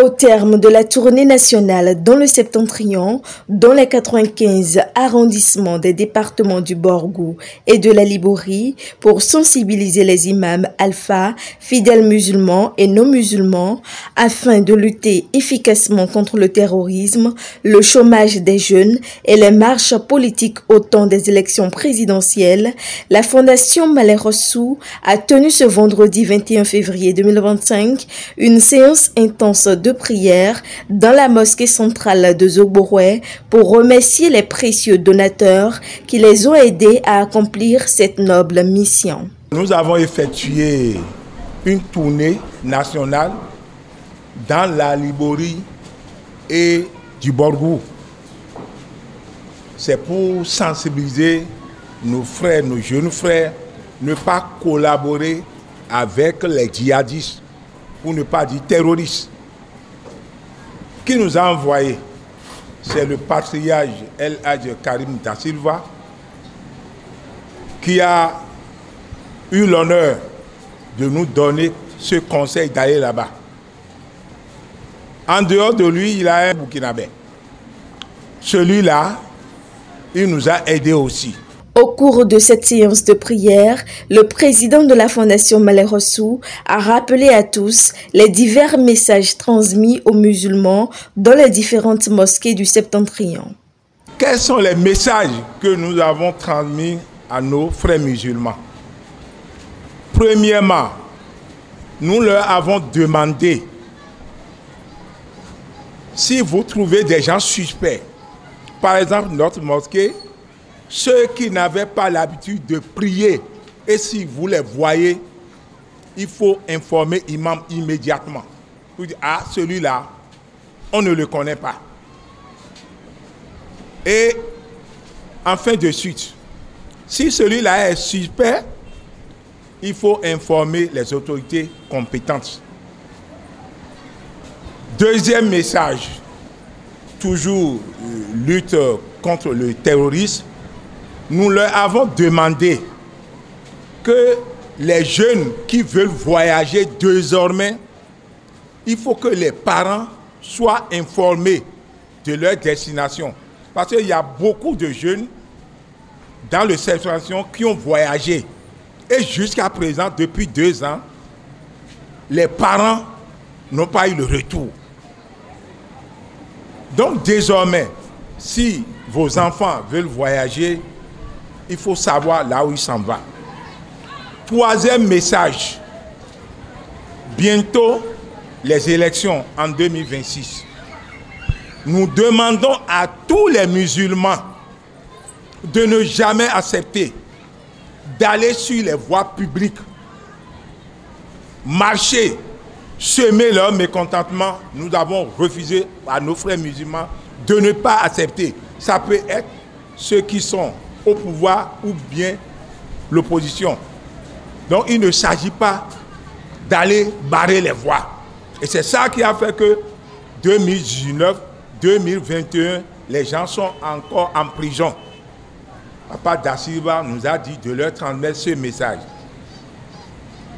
Au terme de la tournée nationale dans le Septentrion, dans les 95 arrondissements des départements du Borgou et de la Liborie, pour sensibiliser les imams alpha, fidèles musulmans et non musulmans, afin de lutter efficacement contre le terrorisme, le chômage des jeunes et les marches politiques au temps des élections présidentielles, la Fondation Malais Rossou a tenu ce vendredi 21 février 2025 une séance intense de prière dans la mosquée centrale de Zogboroué pour remercier les précieux donateurs qui les ont aidés à accomplir cette noble mission. Nous avons effectué une tournée nationale dans la Liborie et du Borgou. C'est pour sensibiliser nos frères, nos jeunes frères, ne pas collaborer avec les djihadistes, pour ne pas dire terroristes. Qui nous a envoyé, c'est le patriarche El Hadj Karim Da Silva, qui a eu l'honneur de nous donner ce conseil d'aller là-bas. En dehors de lui, il a un Burkinabé. Celui-là, il nous a aidés aussi. Au cours de cette séance de prière, le président de la Fondation Malais Rossou a rappelé à tous les divers messages transmis aux musulmans dans les différentes mosquées du Septentrion. Quels sont les messages que nous avons transmis à nos frères musulmans? Premièrement, nous leur avons demandé, si vous trouvez des gens suspects, par exemple notre mosquée, ceux qui n'avaient pas l'habitude de prier, et si vous les voyez, il faut informer l'imam immédiatement. Vous dites, ah, celui-là, on ne le connaît pas. Et en fin de suite, si celui-là est suspect, il faut informer les autorités compétentes. Deuxième message, toujours lutte contre le terrorisme. Nous leur avons demandé que les jeunes qui veulent voyager désormais, il faut que les parents soient informés de leur destination. Parce qu'il y a beaucoup de jeunes dans le Septentrion qui ont voyagé. Et jusqu'à présent, depuis 2 ans, les parents n'ont pas eu le retour. Donc désormais, si vos enfants veulent voyager, il faut savoir là où ils s'en vont. Troisième message. Bientôt, les élections en 2026. Nous demandons à tous les musulmans de ne jamais accepter d'aller sur les voies publiques, marcher, semer leur mécontentement. Nous avons refusé à nos frères musulmans de ne pas accepter. Ça peut être ceux qui sont au pouvoir ou bien l'opposition. Donc il ne s'agit pas d'aller barrer les voies. Et c'est ça qui a fait que 2019, 2021, les gens sont encore en prison. Papa Da Silva nous a dit de leur transmettre ce message.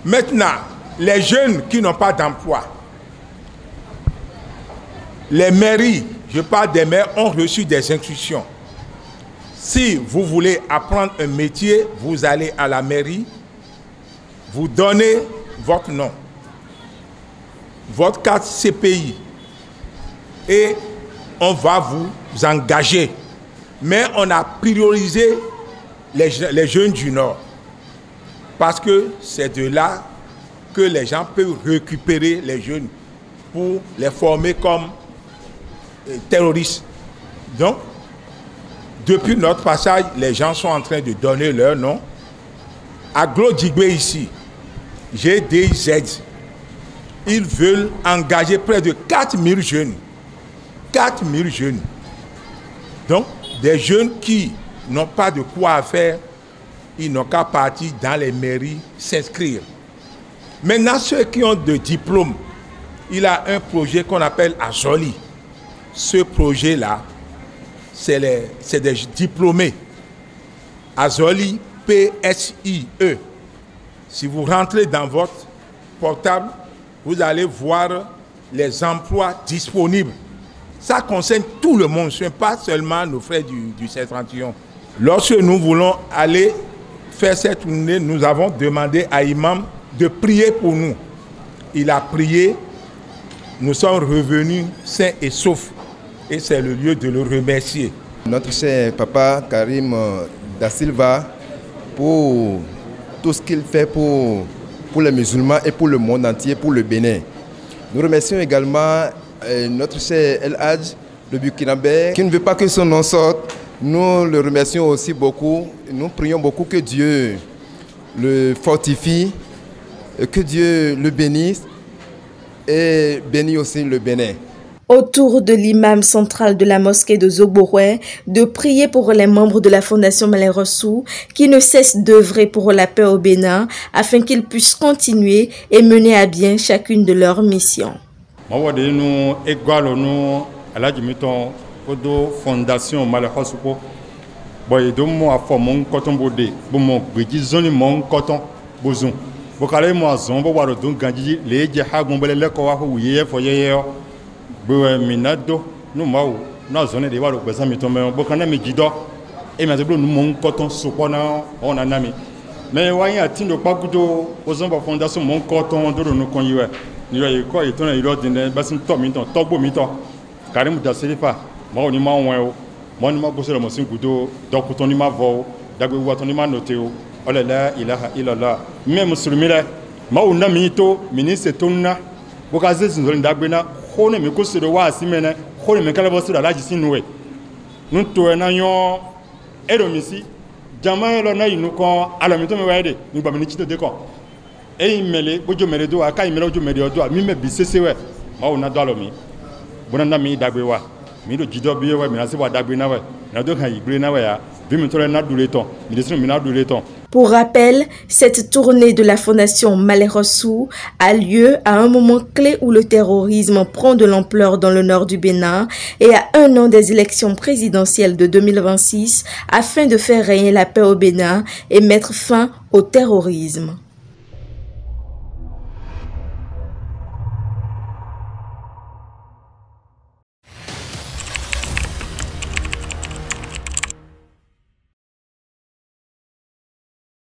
Maintenant, les jeunes qui n'ont pas d'emploi, les mairies, je parle des maires, ont reçu des instructions. Si vous voulez apprendre un métier, vous allez à la mairie, vous donnez votre nom, votre carte CPI et on va vous engager. Mais on a priorisé les jeunes du Nord parce que c'est de là que les gens peuvent récupérer les jeunes pour les former comme terroristes. Donc, depuis notre passage, les gens sont en train de donner leur nom. À Glo-Djigbe ici, GDZ, ils veulent engager près de 4000 jeunes. 4000 jeunes. Donc, des jeunes qui n'ont pas de quoi faire, ils n'ont qu'à partir dans les mairies s'inscrire. Maintenant, ceux qui ont de diplômes, il a un projet qu'on appelle Azoli. Ce projet-là, c'est des diplômés. Azoli, PSIE. Si vous rentrez dans votre portable, vous allez voir les emplois disponibles. Ça concerne tout le monde, ce n'est pas seulement nos frères du septentrion. Lorsque nous voulons aller faire cette tournée, nous avons demandé à Imam de prier pour nous. Il a prié, nous sommes revenus sains et saufs. Et c'est le lieu de le remercier. Notre cher papa Karim Da Silva, pour tout ce qu'il fait pour les musulmans et pour le monde entier, pour le Bénin. Nous remercions également notre cher El Hadj, le Burkinabé, qui ne veut pas que son nom sorte. Nous le remercions aussi beaucoup. Nous prions beaucoup que Dieu le fortifie, que Dieu le bénisse et bénisse aussi le Bénin. Autour de l'imam central de la mosquée de Zoboroué, de prier pour les membres de la Fondation Malais Rossou qui ne cessent d'œuvrer pour la paix au Bénin afin qu'ils puissent continuer et mener à bien chacune de leurs missions. Fondation Malais Rossou boy do mo afo mon coton bodé bo mo gbeji zoni mon coton bozon bo kale mo azon bo waro don ganji le je ha gon bele le ko wa hu ye fo ye yo bo minado no mawo na zone de waro gbesa mi to me bo kana mi jido e mi azeblo no mon coton so pona ona nami me wa yin atindo pagudo ozon bo fondation mon coton do no kon yiwe ni yo ko ito na iro din basin to mi to gbo mi to Karim Da Silva mo ni ma won mo ni ma bo se mo sin gudo dokuto ni ma vo dagbe wa to ni ma note o ola la ilaha illallah me muslimi le ma o na mi to ministre to na bo ka ze zin dagbe na ko ne mi ko se do wa si mene ko ne mi kala bo se da laji sinu we nu to na yon eromisi jama lo na yinu ko ala mi to me wa de ni gba mi ni chito de ko e mele bojo mere do aka imele ojo mere odo mi me bi sese we ma o na do alo mi bonanda mi dagbe wa mi do jido bi we mi na se wa dagbe na we na do kan igbre na we ya bi mi to na dule ton mi de mi na dule ton. Pour rappel, cette tournée de la Fondation Malais Rossou a lieu à un moment clé où le terrorisme prend de l'ampleur dans le nord du Bénin et à un an des élections présidentielles de 2026 afin de faire régner la paix au Bénin et mettre fin au terrorisme.